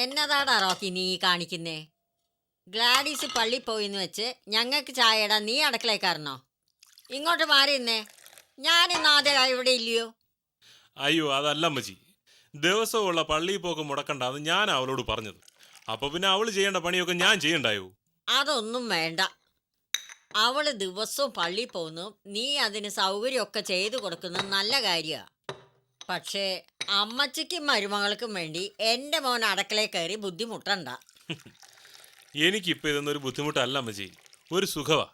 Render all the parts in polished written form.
എന്നതാടാ Rocky നീ കാണിക്കുന്നേ? Gladys പള്ളി പോയിന്ന് വെച്ച് ഞങ്ങൾക്ക് ചായ ഇടാൻ നീ അടുക്കളക്കാരനോ? ഇങ്ങോട്ട് മാറിയെന്നേ. ഞാനിന്ന് ആദ്യം ഇവിടെ ഇല്ലയോ? അയ്യോ അതല്ല അമ്മച്ചി, ദിവസമുള്ള പള്ളിയിൽ പോക്ക് മുടക്കണ്ടെന്ന് ഞാൻ അവളോട് പറഞ്ഞത്. അപ്പൊ പിന്നെ അവള് ചെയ്യേണ്ട പണിയൊക്കെ ഞാൻ ചെയ്യണ്ടായോ? അതൊന്നും വേണ്ട. അവള് ദിവസവും പള്ളി പോകുന്നു, നീ അതിന് സൗകര്യമൊക്കെ ചെയ്തു കൊടുക്കുന്നത് നല്ല കാര്യമാണ്. പക്ഷേ അമ്മച്ചിക്കും മരുമകൾക്കും വേണ്ടി എൻ്റെ മോൻ അടുക്കളയിൽ കയറി ബുദ്ധിമുട്ടണ്ട. എനിക്കിപ്പോൾ ഇതൊന്നൊരു ബുദ്ധിമുട്ടല്ല അമ്മച്ചി, ഒരു സുഖവാ.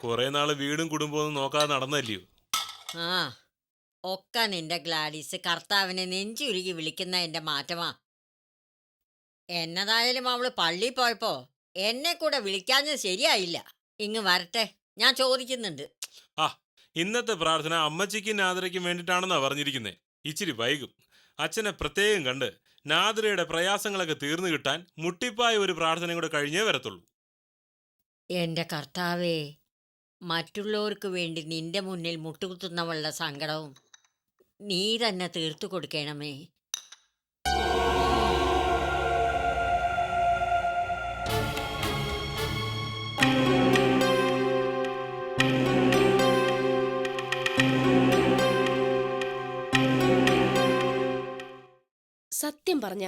കുറെ നാള് വീടും കുടുംബവും നോക്കാതെ നടന്നല്ലയോ. ആ, ഒക്കെ നിന്റെ ഗ്ലാഡീസ് കർത്താവിനെ നെഞ്ചുരുകി വിളിക്കുന്നതിൻ്റെ മാറ്റമാ. എന്നതായാലും അവള് പള്ളി പോയപ്പോ എന്നെ കൂടെ വിളിക്കാഞ്ഞത് ശരിയായില്ല. ഇങ്ങ് വരട്ടെ, ഞാൻ ചോദിക്കുന്നുണ്ട്. ആ, ഇന്നത്തെ പ്രാർത്ഥന അമ്മച്ചിക്കും നാദിരയ്ക്കും വേണ്ടിയിട്ടാണെന്നാ പറഞ്ഞിരിക്കുന്നേ. ഇച്ചിരി വൈകും. അച്ഛനെ പ്രത്യേകം കണ്ട് നാദിരയുടെ പ്രയാസങ്ങളൊക്കെ തീർന്നു കിട്ടാൻ മുട്ടിപ്പായ ഒരു പ്രാർത്ഥനയും കൂടെ കഴിഞ്ഞേ വരത്തുള്ളൂ. എൻ്റെ കർത്താവേ, മറ്റുള്ളവർക്ക് വേണ്ടി നിന്റെ മുന്നിൽ മുട്ടുകുത്തുന്നവളുടെ സങ്കടവും നീ തന്നെ തീർത്തു കൊടുക്കണമേ. സത്യം പറഞ്ഞ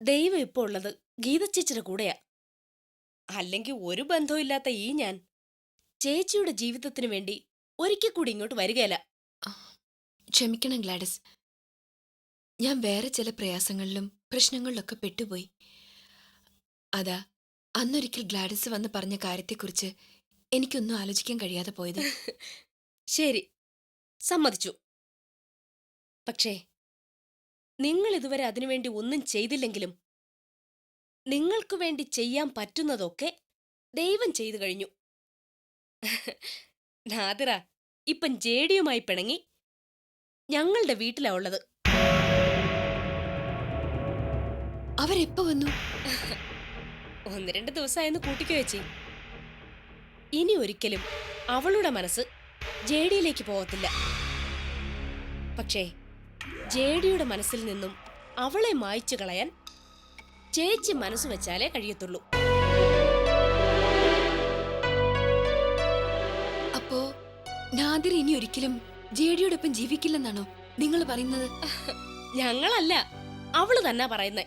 ദൈവം ഇപ്പോൾ ഉള്ളത് ഗീതച്ചേച്ചിയുടെ കൂടെയാ. അല്ലെങ്കിൽ ഒരു ബന്ധവുമില്ലാത്ത ഈ ഞാൻ ചേച്ചിയുടെ ജീവിതത്തിനു വേണ്ടി ഒരിക്കൽ കൂടി ഇങ്ങോട്ട് വരികയല്ല. ക്ഷമിക്കണം ഗ്ലാഡിസ്, ഞാൻ വേറെ ചില പ്രയാസങ്ങളിലും പ്രശ്നങ്ങളിലൊക്കെ പെട്ടുപോയി. അതാ അന്നൊരിക്കൽ ഗ്ലാഡിസ് വന്ന് പറഞ്ഞ കാര്യത്തെക്കുറിച്ച് എനിക്കൊന്നും ആലോചിക്കാൻ കഴിയാതെ പോയത്. ശരി, സമ്മതിച്ചു. പക്ഷേ നിങ്ങൾ ഇതുവരെ അതിനുവേണ്ടി ഒന്നും ചെയ്തില്ലെങ്കിലും നിങ്ങൾക്കു വേണ്ടി ചെയ്യാൻ പറ്റുന്നതൊക്കെ ദൈവം ചെയ്തു കഴിഞ്ഞു. നാദിറ ഇപ്പം ജേഡിയുമായി പിണങ്ങി ഞങ്ങളുടെ വീട്ടിലാ ഉള്ളത്. അവരെപ്പോ വന്നു? 1-2 ദിവസമായെന്ന് കൂട്ടിക്കോ ചേച്ചി. ഇനി ഒരിക്കലും അവളുടെ മനസ്സ് ജേഡിയിലേക്ക് പോകത്തില്ല. പക്ഷേ ജേഡിയുടെ മനസ്സിൽ നിന്നും അവളെ മായ്ച്ചു കളയാൻ ചേച്ചി മനസ്സ് വെച്ചാലേ കഴിയത്തുള്ളൂ. അപ്പോ നാദിർ ഇനി ഒരിക്കലും ജേഡിയോടൊപ്പം ജീവിക്കില്ലെന്നാണോ നിങ്ങൾ പറയുന്നത്? ഞങ്ങളല്ല, അവള് തന്നെ പറയുന്നേ.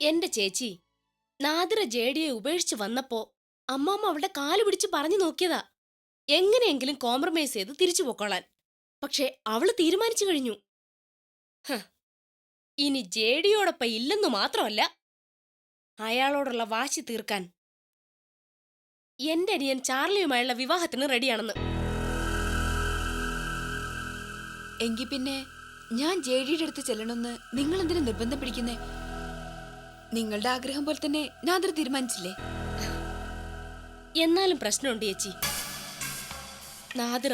എന്റെ ചേച്ചി നാദിറ ജേഡിയെ ഉപേക്ഷിച്ച് വന്നപ്പോ അമ്മാമ്മ അവളുടെ കാല് പിടിച്ച് പറഞ്ഞു നോക്കിയതാ എങ്ങനെയെങ്കിലും കോംപ്രമൈസ് ചെയ്ത് തിരിച്ചു പൊക്കോളാൻ. പക്ഷെ അവള് തീരുമാനിച്ചു കഴിഞ്ഞു. ഇനി ജേഡിയോടൊപ്പം ഇല്ലെന്നു മാത്രമല്ല, അയാളോടുള്ള വാശി തീർക്കാൻ എന്റെ അനിയൻ ചാർലിയുമായുള്ള വിവാഹത്തിന് റെഡിയാണെന്ന്. എങ്കി പിന്നെ ഞാൻ ജേഡിയുടെ അടുത്ത് ചെല്ലണമെന്ന് നിങ്ങൾ എന്തിനു നിർബന്ധം പിടിക്കുന്നേ? നിങ്ങളുടെ ആഗ്രഹം പോലെ തന്നെ നാദിർ തീരുമാനിച്ചില്ലേ? എന്നാലും പ്രശ്നമുണ്ട് ചേച്ചി. നാദിറ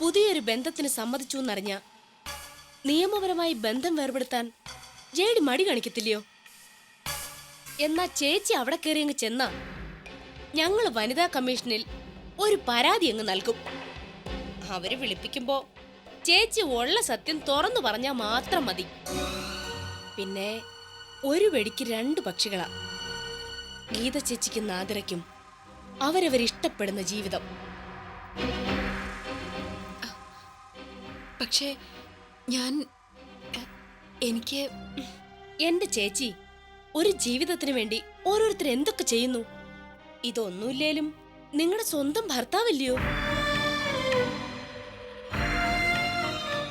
പുതിയൊരു ബന്ധത്തിന് സമ്മതിച്ചു എന്നറിഞ്ഞ നിയമപരമായി ബന്ധം വേർപെടുത്താൻ ജേഡി മടി കാണിക്കത്തില്ലയോ? എന്നാ ചേച്ചി അവിടെ കയറി അങ്ങ് ചെന്നാ ഞങ്ങൾ വനിതാ കമ്മീഷനിൽ ഒരു പരാതി അങ്ങ് നൽകും. അവര് വിളിപ്പിക്കുമ്പോ ചേച്ചി ഉള്ള സത്യം തുറന്നു പറഞ്ഞാൽ മാത്രം മതി. പിന്നെ ഒരു വെടിക്ക് 2 പക്ഷികളാ. ഗീത ചേച്ചിക്കും നാദിറയ്ക്കും അവരവരിഷ്ടപ്പെടുന്ന ജീവിതം. പക്ഷേ എനിക്ക് എന്റെ ചേച്ചി ഒരു ജീവിതത്തിന് വേണ്ടി ഓരോരുത്തർ എന്തൊക്കെ ചെയ്യുന്നു. ഇതൊന്നുമില്ലേലും നിങ്ങളുടെ സ്വന്തം ഭർത്താവില്ലയോ?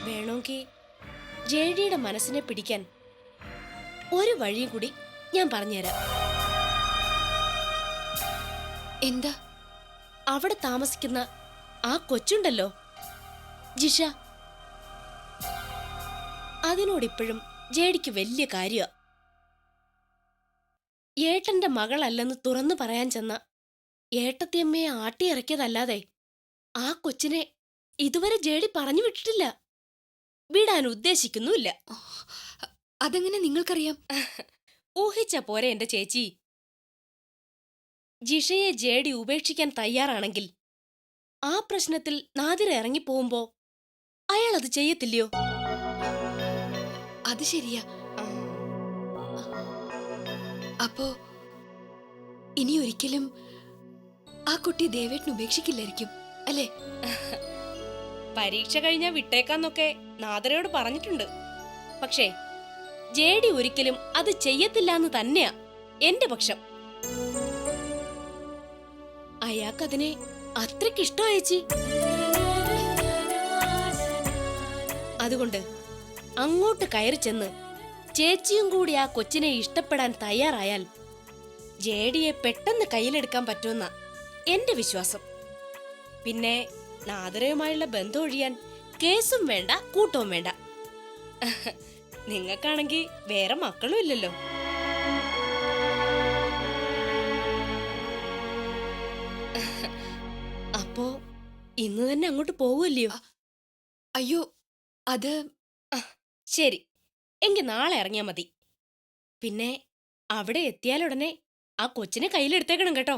വേണമെങ്കിൽ ജേഡിയുടെ മനസ്സിനെ പിടിക്കാൻ ഒരു വഴിയും കൂടി ഞാൻ പറഞ്ഞുതരാം. എന്താ? അവിടെ താമസിക്കുന്ന ആ കൊച്ചുണ്ടല്ലോ, ജിഷ, അതിനോടിപ്പോഴും ജേഡിക്ക് വലിയ കാര്യ. ഏട്ടന്റെ മകളല്ലെന്ന് തുറന്നു പറയാൻ ചെന്ന ഏട്ടത്തിയമ്മയെ ആട്ടിയിറക്കിയതല്ലാതെ ആ കൊച്ചിനെ ഇതുവരെ ജേഡി പറഞ്ഞു വിട്ടിട്ടില്ല, വിടാൻ ഉദ്ദേശിക്കുന്നുമില്ല. അതെങ്ങനെ നിങ്ങൾക്കറിയാം? ഊഹിച്ച പോരെ എന്റെ ചേച്ചി. ജിഷയെ ജേഡി ഉപേക്ഷിക്കാൻ തയ്യാറാണെങ്കിൽ ആ പ്രശ്നത്തിൽ നാദിറ ഇറങ്ങിപ്പോകുമ്പോ അയാൾ അത് ചെയ്യത്തില്ലയോ? അത് ശരിയാ. അപ്പോ ഇനി ഒരിക്കലും ആ കുട്ടി ദേവേട്ടന് ഉപേക്ഷിക്കില്ലായിരിക്കും അല്ലേ? പരീക്ഷ കഴിഞ്ഞാ വിട്ടേക്കാന്നൊക്കെ നാദരയോട് പറഞ്ഞിട്ടുണ്ട്. പക്ഷേ ജേഡി ഒരിക്കലും അത് ചെയ്യത്തില്ലാന്ന് തന്നെയാ എന്റെ പക്ഷം. അയാൾക്കതിനെ അത്രയ്ക്ക് ഇഷ്ടമായി ചേച്ചി. അതുകൊണ്ട് അങ്ങോട്ട് കയറി ചെന്ന് ചേച്ചിയും കൂടി ആ കൊച്ചിനെ ഇഷ്ടപ്പെടാൻ തയ്യാറായാൽ ജേഡിയെ പെട്ടെന്ന് കയ്യിലെടുക്കാൻ പറ്റുമെന്ന എന്റെ വിശ്വാസം. പിന്നെ നാദരയുമായുള്ള ബന്ധം ഒഴിയാൻ കേസും വേണ്ട, കൂട്ടവും വേണ്ട. നിങ്ങൾക്കാണെങ്കിൽ വേറെ മക്കളും ഇല്ലല്ലോ. അപ്പോ ഇന്ന് തന്നെ അങ്ങോട്ട് പോവുമല്ലയോ? അയ്യോ, അത് ശരി, എങ്കിൽ നാളെ ഇറങ്ങിയാ മതി. പിന്നെ അവിടെ എത്തിയാലുടനെ ആ കൊച്ചിനെ കയ്യിലെടുത്തേക്കണം കേട്ടോ.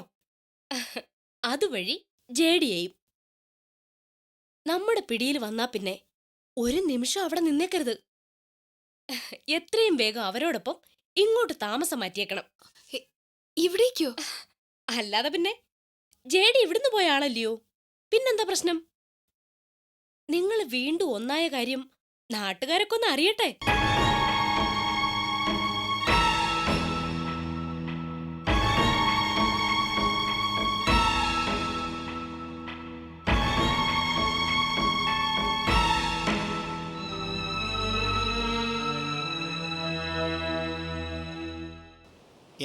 അതുവഴി ജേഡിയെയും. നമ്മുടെ പിടിയിൽ വന്നാ പിന്നെ ഒരു നിമിഷം അവിടെ നിന്നേക്കരുത്. എത്രയും വേഗം അവരോടൊപ്പം ഇങ്ങോട്ട് താമസം മാറ്റിയേക്കണം. ഇവിടേക്കോ? അല്ലാതെ പിന്നെ ജേഡി ഇവിടുന്ന് പോയ ആളല്ലയോ, പിന്നെന്താ പ്രശ്നം? നിങ്ങൾ വീണ്ടും ഒന്നായ കാര്യം നാട്ടുകാരൊക്കെ ഒന്ന് അറിയട്ടെ.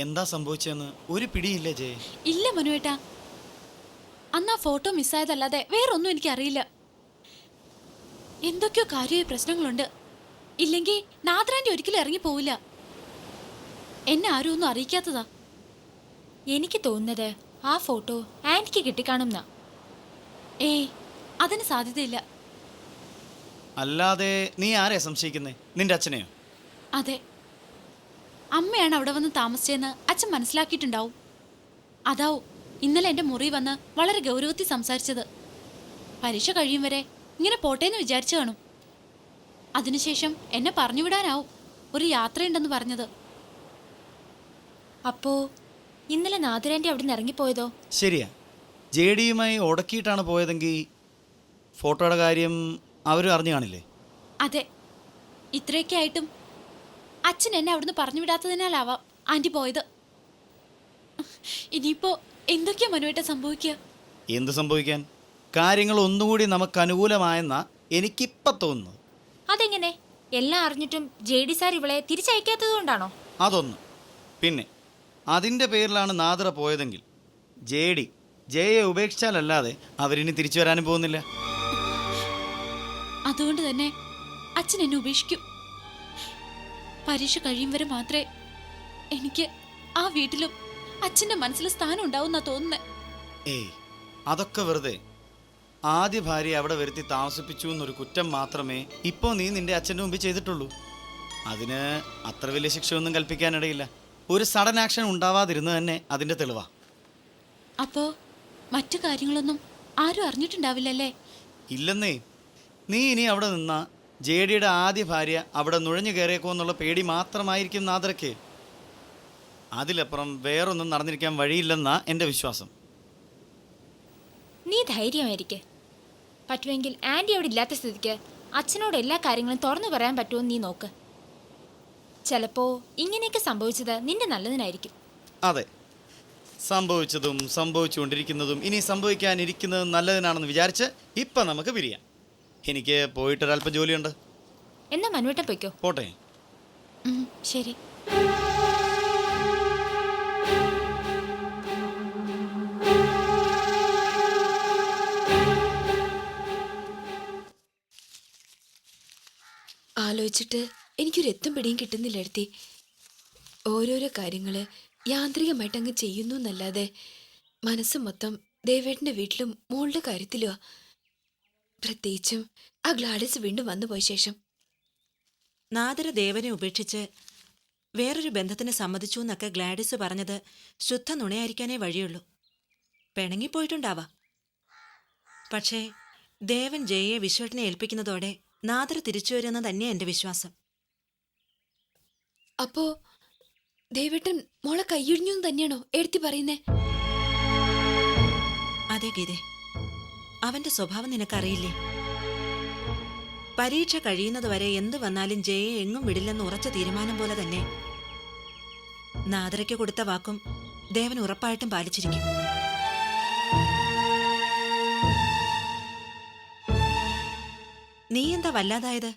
എന്താ സംഭവിച്ചെന്ന് ഒരു പിടിയില്ല ജയ. ഇല്ല മനുവേട്ടാ, അന്ന് ആ ഫോട്ടോ മിസ്സായതല്ലാതെ വേറൊന്നും എനിക്കറിയില്ല. എന്തൊക്കെയോ കാര്യമായ പ്രശ്നങ്ങളുണ്ട്. ഇല്ലെങ്കിൽ നാദ്രാന്റെ ഒരിക്കലും ഇറങ്ങിപ്പോവില്ല. എന്നെ ആരും ഒന്നും അറിയിക്കാത്തതാ. എനിക്ക് തോന്നുന്നത് ആ ഫോട്ടോ ആന്റിക്ക് കിട്ടിക്കാണുന്ന. ഏയ്, അതിന് സാധ്യതയില്ല. അല്ലാതെ നീ ആരെയാ സംശയിക്കുന്നേ? നിന്റെ അച്ഛനെയോ? അതെ, അമ്മയാണ് അവിടെ വന്ന് താമസിച്ചെന്ന് അച്ഛൻ മനസ്സിലാക്കിയിട്ടുണ്ടാവും. അതാവും ഇന്നലെ എന്റെ മുറി വന്ന് വളരെ ഗൗരവത്തിൽ സംസാരിച്ചത്. പരീക്ഷ കഴിയും വരെ ഇങ്ങനെ പോട്ടേന്ന് വിചാരിച്ചു കാണും. അതിനുശേഷം എന്നെ പറഞ്ഞുവിടാനാവും ഒരു യാത്രയുണ്ടെന്ന് പറഞ്ഞത്. അപ്പോ ഇന്നലെ നാദിരാന്റെ അവിടെ നിന്ന് ഇറങ്ങിപ്പോയതോ? ശരിയാ, ജെ ഡിയുമായി ഉടക്കിയിട്ടാണ് പോയതെങ്കിൽ ഫോട്ടോയുടെ കാര്യം അവരും അറിഞ്ഞു കാണില്ലേ? അതെ, ഇത്രയൊക്കെ ആയിട്ടും അച്ഛൻ എന്നെ അവിടുന്ന് പറഞ്ഞു വിടാത്തതിനാലാവാം ആന്റി പോയത്. ഇനിയിപ്പോ എന്തൊക്കെയാ മനുവേട്ട സംഭവിക്കുക? എന്ത് സംഭവിക്കാൻ? കാര്യങ്ങൾ ഒന്നുകൂടി നമുക്ക് അനുകൂലമായെന്നാ എനിക്കിപ്പം തോന്നുന്നു. അതെങ്ങനെ? എല്ലാം അറിഞ്ഞിട്ടും ജെ ഡി സാർ ഇവളെ തിരിച്ചയക്കാത്തത് കൊണ്ടാണോ? അതൊന്ന്. പിന്നെ അതിൻ്റെ പേരിലാണ് നാദിറ പോയതെങ്കിൽ ജെ ഡി ജയയെ ഉപേക്ഷിച്ചാലല്ലാതെ അവരിനി തിരിച്ചു വരാനും പോകുന്നില്ല. അതുകൊണ്ട് തന്നെ അച്ഛൻ എന്നെ ഉപേക്ഷിക്കും. പരീക്ഷ കഴിയും വരെ മാത്രമേ എനിക്ക് ആ വീട്ടിലും അച്ഛന്റെ മനസ്സിൽ സ്ഥാനം ഉണ്ടാവുന്നാ തോന്നുന്നേ. ഏയ്, അതൊക്കെ വെറുതെ. ആദ്യ ഭാര്യ അവിടെ വരുത്തി താമസിപ്പിച്ചു എന്നൊരു കുറ്റം മാത്രമേ ഇപ്പോൾ നീ നിന്റെ അച്ഛൻ്റെ മുമ്പിൽ ചെയ്തിട്ടുള്ളൂ. അതിന് അത്ര വലിയ ശിക്ഷയൊന്നും കൽപ്പിക്കാനിടയില്ല. ഒരു സഡൻ ആക്ഷൻ ഉണ്ടാവാതിരുന്നത് തന്നെ അതിൻ്റെ തെളിവാ. അപ്പോ മറ്റു കാര്യങ്ങളൊന്നും ആരും അറിഞ്ഞിട്ടുണ്ടാവില്ലല്ലേ? ഇല്ലെന്നേ. നീ ഇനി അവിടെ നിന്നാ ജെ ഡിയുടെ ആദ്യ ഭാര്യ അവിടെ നുഴഞ്ഞു കയറിയേക്കോ എന്നുള്ള പേടി മാത്രമായിരിക്കും നാദറയ്ക്ക്. അതിലപ്പുറം വേറൊന്നും നടന്നിരിക്കാൻ വഴിയില്ലെന്നാ എൻ്റെ വിശ്വാസം. നീ ധൈര്യമായിരിക്കെ. പറ്റുമെങ്കിൽ ആന്റി അവിടെ ഇല്ലാത്ത സ്ഥിതിക്ക് അച്ഛനോട് എല്ലാ കാര്യങ്ങളും തുറന്നു പറയാൻ പറ്റുമോ നീ നോക്ക്. ചിലപ്പോ ഇങ്ങനെയൊക്കെ സംഭവിച്ചത് നിന്റെ നല്ലതിനായിരിക്കും. അതെ, സംഭവിച്ചതും സംഭവിച്ചുകൊണ്ടിരിക്കുന്നതും ഇനി സംഭവിക്കാനിരിക്കുന്നതും നല്ലതിനാണെന്ന് വിചാരിച്ച് ഇപ്പം നമുക്ക് പിരിയാം. എനിക്ക് പോയിട്ടൊരല്പം ജോലിയുണ്ട്. എന്നാ മനുവേട്ടൻ പൊയ്ക്കോ. പോട്ടെ. ശരി. ആലോചിച്ചിട്ട് എനിക്കൊരു എത്തും പിടിയും കിട്ടുന്നില്ല എടുത്തി. ഓരോരോ കാര്യങ്ങൾ യാന്ത്രികമായിട്ട് അങ്ങ് ചെയ്യുന്നു എന്നല്ലാതെ മനസ്സ് മൊത്തം ദേവേട്ടൻ്റെ വീട്ടിലും മോളുടെ കാര്യത്തിലുമാ. പ്രത്യേകിച്ചും ആ ഗ്ലാഡിസ് വീണ്ടും വന്നു പോയ ശേഷം. നാദിര ദേവനെ ഉപേക്ഷിച്ച് വേറൊരു ബന്ധത്തിന് സമ്മതിച്ചു എന്നൊക്കെ ഗ്ലാഡിസ് പറഞ്ഞത് ശുദ്ധ നുണയായിരിക്കാനേ വഴിയുള്ളൂ. പിണങ്ങിപ്പോയിട്ടുണ്ടാവാം. പക്ഷേ ദേവൻ ജയയെ വിശ്വട്ടിനെ ഏൽപ്പിക്കുന്നതോടെ നാദിര തിരിച്ചു വരുമെന്ന് തന്നെയാണ് എൻ്റെ വിശ്വാസം. അപ്പോ ദേവേട്ടൻ മോളെ കൈയൊഴിഞ്ഞു തന്നെയാണോ എടുത്തി പറയുന്നേ? അതെ ഗീതേ, അവന്റെ സ്വഭാവം നിനക്കറിയില്ലേ? പരീക്ഷ കഴിയുന്നതുവരെ എന്ത് വന്നാലും ജയെ എങ്ങും വിടില്ലെന്ന് ഉറച്ച തീരുമാനം പോലെ തന്നെ നാദരയ്ക്ക് കൊടുത്ത വാക്കും ദേവൻ ഉറപ്പായിട്ടും പാലിച്ചിരിക്കും. നീ എന്താ വല്ലാതായത്?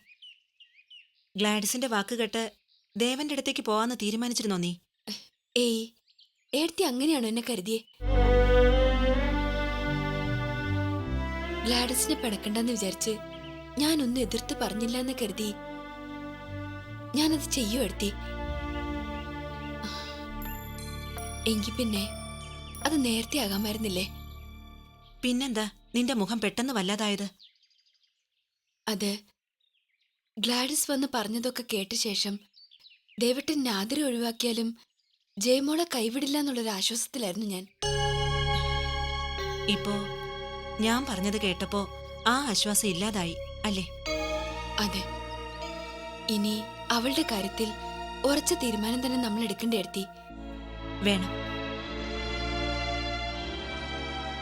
ഗ്ലാഡിസിന്റെ വാക്ക് കേട്ട് ദേവന്റെ അടുത്തേക്ക് പോവാന്ന് തീരുമാനിച്ചിരുന്നോ നീ? ഏയ്, എടുത്തി അങ്ങനെയാണോ എന്നെ കരുതിയേ? ഗ്ലാഡസിനെ പിണക്കണ്ടെന്ന് വിചാരിച്ച് ഞാനൊന്നും എതിർത്ത് പറഞ്ഞില്ല എന്ന് കരുതി ഞാനത് ചെയ്യൂ എടുത്തി. എങ്കി പിന്നെ അത് നേരത്തെ ആകാമായിരുന്നില്ലേ? പിന്നെന്താ നിന്റെ മുഖം പെട്ടെന്ന് വല്ലാതായത്? അത് ഗ്ലാഡിസ് വന്ന് പറഞ്ഞതൊക്കെ കേട്ട ശേഷം ദേവട്ടൻ നാദിര ഒഴിവാക്കിയാലും ജയമോളെ കൈവിടില്ല എന്നുള്ളൊരു ആശ്വാസത്തിലായിരുന്നു ഞാൻ. ഇപ്പോ ഞാൻ പറഞ്ഞത് കേട്ടപ്പോ ആ ആശ്വാസം ഇല്ലാതായി അല്ലേ? അതെ, ഇനി അവളുടെ കാര്യത്തിൽ ഉറച്ച തീരുമാനം തന്നെ നമ്മൾ എടുക്കേണ്ടി എടുത്തി. വേണം.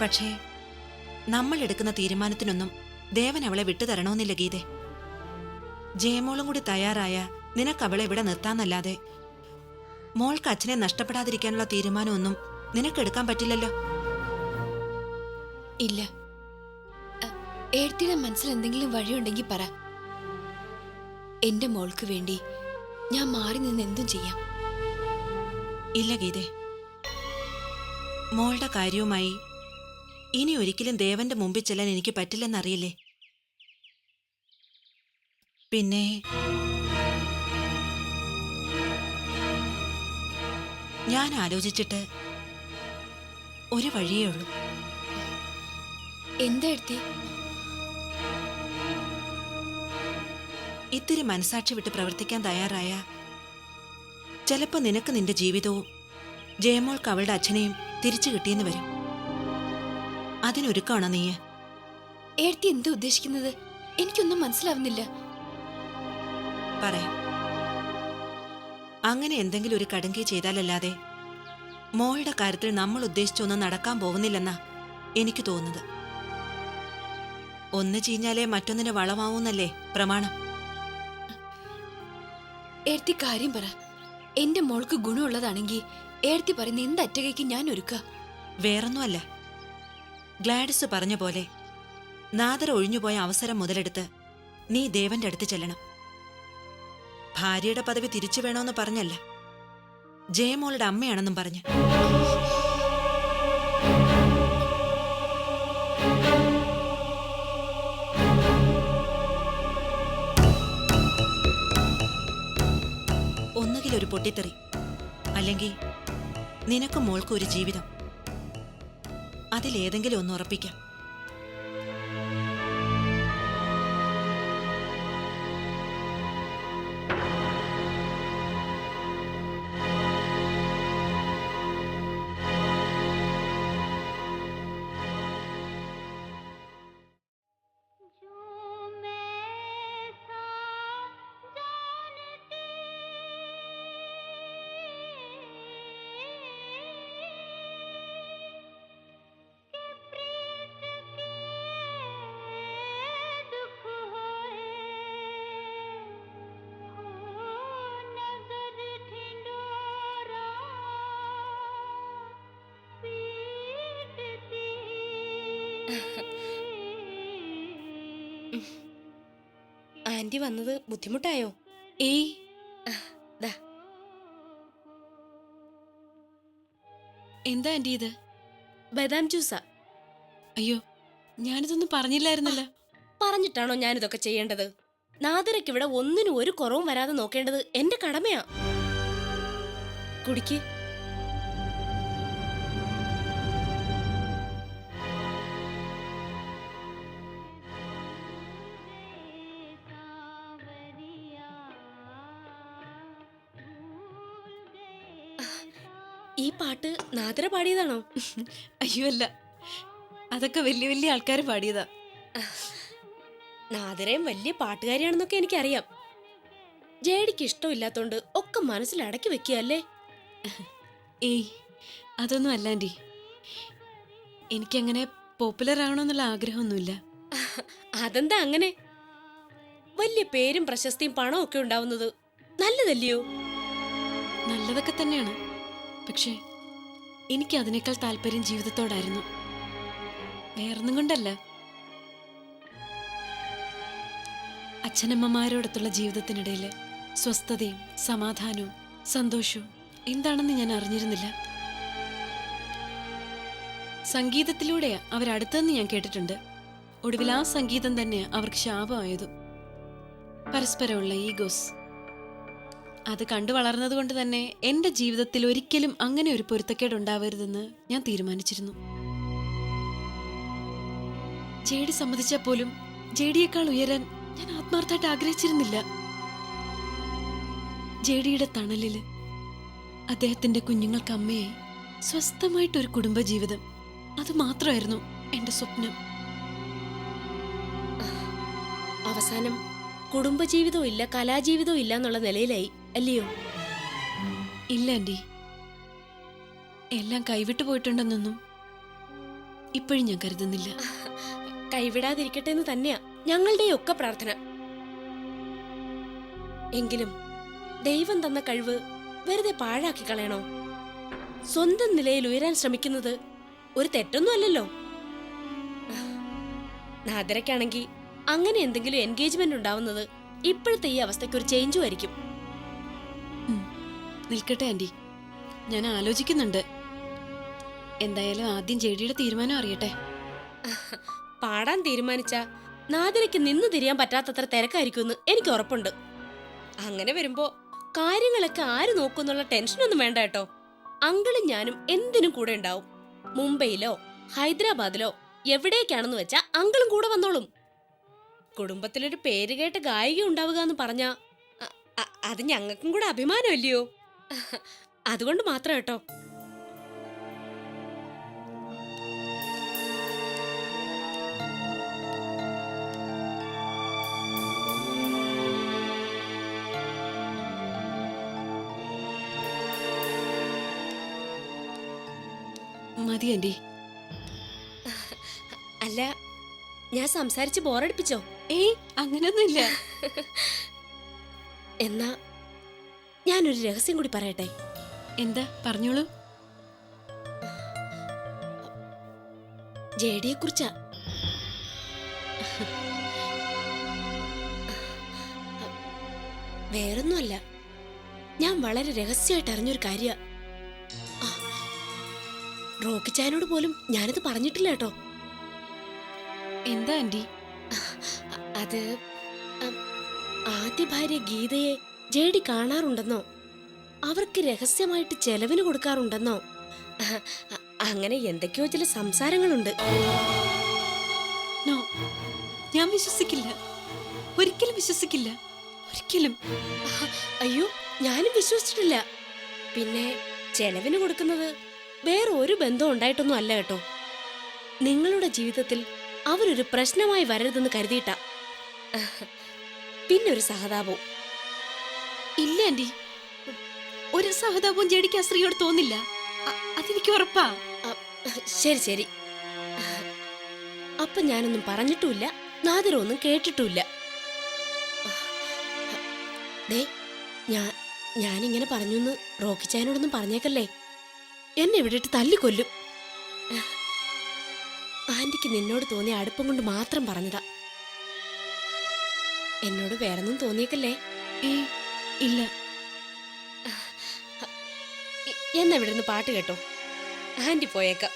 പക്ഷേ നമ്മൾ എടുക്കുന്ന തീരുമാനത്തിനൊന്നും ദേവൻ അവളെ വിട്ടുതരണമെന്നില്ല ഗീതേ. ജയമോളും കൂടി തയ്യാറായ നിനക്ക് അവളെ ഇവിടെ നിർത്താന്നല്ലാതെ മോൾക്ക് അച്ഛനെ നഷ്ടപ്പെടാതിരിക്കാനുള്ള തീരുമാനമൊന്നും നിനക്കെടുക്കാൻ പറ്റില്ലല്ലോ. ഇല്ല, ഏഴ്ത്തിയുടെ മനസ്സിൽ എന്തെങ്കിലും വഴിയുണ്ടെങ്കിൽ പറ. എന്റെ മോൾക്ക് വേണ്ടി ഞാൻ മാറി നിന്ന് എന്തും ചെയ്യാം. ഇല്ല ഗീതേ, മോളുടെ കാര്യവുമായി ഇനി ഒരിക്കലും ദേവന്റെ മുമ്പിൽ ചെല്ലാൻ എനിക്ക് പറ്റില്ലെന്നറിയില്ലേ? പിന്നെ ഞാൻ ആലോചിച്ചിട്ട് ഒരു വഴിയേ ഉള്ളൂ. എന്താ എടുത്തി? ഇത്തിരി മനസാക്ഷി വിട്ട് പ്രവർത്തിക്കാൻ തയ്യാറായ ചിലപ്പോ നിനക്ക് നിന്റെ ജീവിതവും ജയമോൾക്ക് അവളുടെ അച്ഛനെയും തിരിച്ചു കിട്ടിയെന്ന് വരും. അതിനൊരുക്കമാണോ നീ? ഏഴ്ത്തി എന്താ ഉദ്ദേശിക്കുന്നത്? എനിക്കൊന്നും മനസ്സിലാവുന്നില്ല. പറയാം. അങ്ങനെ എന്തെങ്കിലും ഒരു കടുങ്കി ചെയ്താലല്ലാതെ മോളുടെ കാര്യത്തിൽ നമ്മൾ ഉദ്ദേശിച്ചൊന്നും നടക്കാൻ പോകുന്നില്ലെന്നാ എനിക്ക് തോന്നുന്നത്. ഒന്ന് ചീഞ്ഞാലേ മറ്റൊന്നിന് വളമാവൂന്നല്ലേ പ്രമാണം. ഏഴ്ത്തി കാര്യം പറ. എന്റെ മോൾക്ക് ഗുണമുള്ളതാണെങ്കിൽ ഏഴ്ത്തി പറയുന്ന എന്ത് അറ്റകയ്ക്ക് ഞാൻ ഒരുക്ക. വേറൊന്നുമല്ല, ഗ്ലാഡിസ് പറഞ്ഞ പോലെ നാദർ ഒഴിഞ്ഞുപോയ അവസരം മുതലെടുത്ത് നീ ദേവന്റെ അടുത്ത് ചെല്ലണം. ഭാര്യയുടെ പദവി തിരിച്ചു വേണമെന്ന് പറഞ്ഞല്ല, ജയമോളുടെ അമ്മയാണെന്നും പറഞ്ഞ്. ഒന്നുകിൽ ഒരു പൊട്ടിത്തെറി, അല്ലെങ്കിൽ നിനക്കും മോൾക്കും ഒരു ജീവിതം. അതിലേതെങ്കിലും ഒന്ന് ഉറപ്പിക്കാം. ആന്റി വന്നത് ബുദ്ധിമുട്ടായോ? ഏയ്, ദാ എന്താ ആന്റി ഇത്? ബദാം ജ്യൂസാ. അയ്യോ, ഞാനിതൊന്നും പറഞ്ഞില്ലായിരുന്നല്ലോ. പറഞ്ഞിട്ടാണോ ഞാനിതൊക്കെ ചെയ്യേണ്ടത്? നാദിരയ്ക്ക് ഇവിടെ ഒന്നിനും ഒരു കുറവും വരാതെ നോക്കേണ്ടത് എന്റെ കടമയാ. കുടിക്ക്. ഈ പാട്ട് നാദിര പാടിയതാണോ? അയ്യോ അല്ല, അതൊക്കെ വലിയ വലിയ ആൾക്കാർ പാടിയതാ. നാദിരയും വലിയ പാട്ടുകാരിയാണെന്നൊക്കെ എനിക്കറിയാം. ജേഡിക്ക് ഇഷ്ടമില്ലാത്തോണ്ട് ഒക്കെ മനസ്സിൽ അടക്കി വെക്കുകയല്ലേ? ഏയ് അതൊന്നും അല്ല ആൻറ്റി. എനിക്കങ്ങനെ പോപ്പുലർ ആവണമെന്നുള്ള ആഗ്രഹമൊന്നുമില്ല. അതെന്താ അങ്ങനെ? വലിയ പേരും പ്രശസ്തിയും പണവും ഒക്കെ ഉണ്ടാവുന്നത് നല്ലതല്ലയോ? നല്ലതൊക്കെ തന്നെയാണ്. പക്ഷേ എനിക്ക് അതിനേക്കാൾ താല്പര്യം ജീവിതത്തോടായിരുന്നു. വേറൊന്നും കൊണ്ടല്ല. അച്ഛനമ്മമാരോടൊത്തുള്ള ജീവിതത്തിനിടയിൽ സ്വസ്ഥതയും സമാധാനവും സന്തോഷവും എന്താണെന്ന് ഞാൻ അറിഞ്ഞിരുന്നില്ല. സംഗീതത്തിലൂടെയാ അവരടുത്തെന്ന് ഞാൻ കേട്ടിട്ടുണ്ട്. ഒടുവിൽ ആ സംഗീതം തന്നെ അവർക്ക് ശാപമായതും. പരസ്പരമുള്ള ഈഗോസ് അത് കണ്ടു വളർന്നതുകൊണ്ട് തന്നെ എൻ്റെ ജീവിതത്തിൽ ഒരിക്കലും അങ്ങനെ ഒരു പൊരുത്തക്കേടുണ്ടാവരുതെന്ന് ഞാൻ തീരുമാനിച്ചിരുന്നു. ജേഡി സമ്മതിച്ചാൽ പോലും ജേഡിയേക്കാൾ ഉയരാൻ ഞാൻ ആത്മാർത്ഥമായിട്ട് ആഗ്രഹിച്ചിരുന്നില്ല. ജേഡിയുടെ തണലില് അദ്ദേഹത്തിന്റെ കുഞ്ഞുങ്ങൾക്ക് അമ്മയായി സ്വസ്ഥമായിട്ടൊരു കുടുംബജീവിതം, അത് മാത്രമായിരുന്നു എന്റെ സ്വപ്നം. അവസാനം കുടുംബജീവിതവും ഇല്ല, കലാജീവിതവും ഇല്ല എന്നുള്ള നിലയിലായി അല്ലയോ? ഇല്ല ആൻറ്റി, എല്ലാം കൈവിട്ടു പോയിട്ടുണ്ടെന്നൊന്നും ഇപ്പോഴും ഞാൻ കരുതുന്നില്ല. കൈവിടാതിരിക്കട്ടെ എന്ന് തന്നെയാ ഞങ്ങളുടെയൊക്കെ പ്രാർത്ഥന. എങ്കിലും ദൈവം തന്ന കഴിവ് വെറുതെ പാഴാക്കി കളയണോ? സ്വന്തം നിലയിൽ ഉയരാൻ ശ്രമിക്കുന്നത് ഒരു തെറ്റൊന്നും അല്ലല്ലോ. നാദരക്കാണെങ്കിൽ അങ്ങനെ എന്തെങ്കിലും എൻഗേജ്മെന്റ് ഉണ്ടാവുന്നത് ഇപ്പോഴത്തെ ഈ അവസ്ഥയ്ക്ക് ഒരു ചേഞ്ചും ആയിരിക്കും. നിൽക്കട്ടെ ആൻറ്റി, ഞാൻ ആലോചിക്കുന്നുണ്ട്. എന്തായാലും ആദ്യം ജേഡിയുടെ തീരുമാനം അറിയട്ടെ. പാടാൻ തീരുമാനിച്ച നാദിരയ്ക്ക് നിന്ന് തിരിയാൻ പറ്റാത്തത്ര തിരക്കായിരിക്കുമെന്ന് എനിക്ക് ഉറപ്പുണ്ട്. അങ്ങനെ വരുമ്പോ കാര്യങ്ങളൊക്കെ ആര് നോക്കുന്നുള്ള ടെൻഷനൊന്നും വേണ്ട കേട്ടോ. അങ്കിളും ഞാനും എന്തിനും കൂടെ ഉണ്ടാവും. മുംബൈയിലോ ഹൈദരാബാദിലോ എവിടേക്കാണെന്ന് വെച്ചാ അങ്കിളും കൂടെ വന്നോളും. കുടുംബത്തിലൊരു പേരുകേട്ട ഗായിക ഉണ്ടാവുക എന്ന് പറഞ്ഞാ അത് ഞങ്ങൾക്കും കൂടെ അഭിമാനമല്ലയോ? അതുകൊണ്ട് മാത്രം കേട്ടോ. മതി ആൻറ്റി. അല്ല, ഞാൻ സംസാരിച്ച് ബോറടിപ്പിച്ചോ? ഏയ് അങ്ങനൊന്നുമില്ല. എന്നാ ഞാനൊരു രഹസ്യം കൂടി പറയട്ടെ. എന്താ? പറഞ്ഞോളൂ. ജേഡിയെ കുറിച്ചാ. വേറൊന്നുമല്ല, ഞാൻ വളരെ രഹസ്യമായിട്ട് അറിഞ്ഞൊരു കാര്യ. റോക്കിച്ചായനോട് പോലും ഞാനിത് പറഞ്ഞിട്ടില്ല കേട്ടോ. എന്താ ആൻറ്റി? അത് ആദ്യ ഭാര്യ ഗീതയെ ജേഡി കാണാറുണ്ടെന്നോ, അവർക്ക് രഹസ്യമായിട്ട് ചെലവിന് കൊടുക്കാറുണ്ടെന്നോ, അങ്ങനെ എന്തൊക്കെയോ ചില സംസാരങ്ങളുണ്ട്. നോ, ഞാൻ വിശ്വസിക്കില്ല. ഒരിക്കലും വിശ്വസിക്കില്ല. ഒരിക്കലും. അയ്യോ, ഞാനും വിശ്വസിച്ചിട്ടില്ല. പിന്നെ ചെലവിന് കൊടുക്കുന്നത് വേറെ ഒരു ബന്ധം ഉണ്ടായിട്ടൊന്നും അല്ല കേട്ടോ. നിങ്ങളുടെ ജീവിതത്തിൽ അവരൊരു പ്രശ്നമായി വരരുതെന്ന് കരുതിയിട്ടാ. പിന്നെ ഒരു സഹതാപവും. ഇല്ല ആൻറ്റി, ഒരു സഹതാപവും ജേഡിക്ക് ആ സ്ത്രീയോട് തോന്നില്ല. അതെനിക്ക് ഉറപ്പാ. ശരി ശരി, അപ്പൊ ഞാനൊന്നും പറഞ്ഞിട്ടുമില്ല, നാദിരൊന്നും കേട്ടിട്ടുമില്ല. ദേ, ഞാനിങ്ങനെ പറഞ്ഞുന്ന് റോക്കിച്ചായനോടൊന്നും പറഞ്ഞേക്കല്ലേ. എന്നെ ഇവിടെ ഇട്ട് തല്ലിക്കൊല്ലും. ആന്റിക്ക് നിന്നോട് തോന്നിയ അടുപ്പം കൊണ്ട് മാത്രം പറഞ്ഞതാ. എന്നോട് വേറൊന്നും തോന്നിയേക്കല്ലേ? ഏയ് ഇല്ല. എന്നാ ഇവിടെ നിന്ന് പാട്ട് കേട്ടോ. ആന്റി പോയേക്കാം.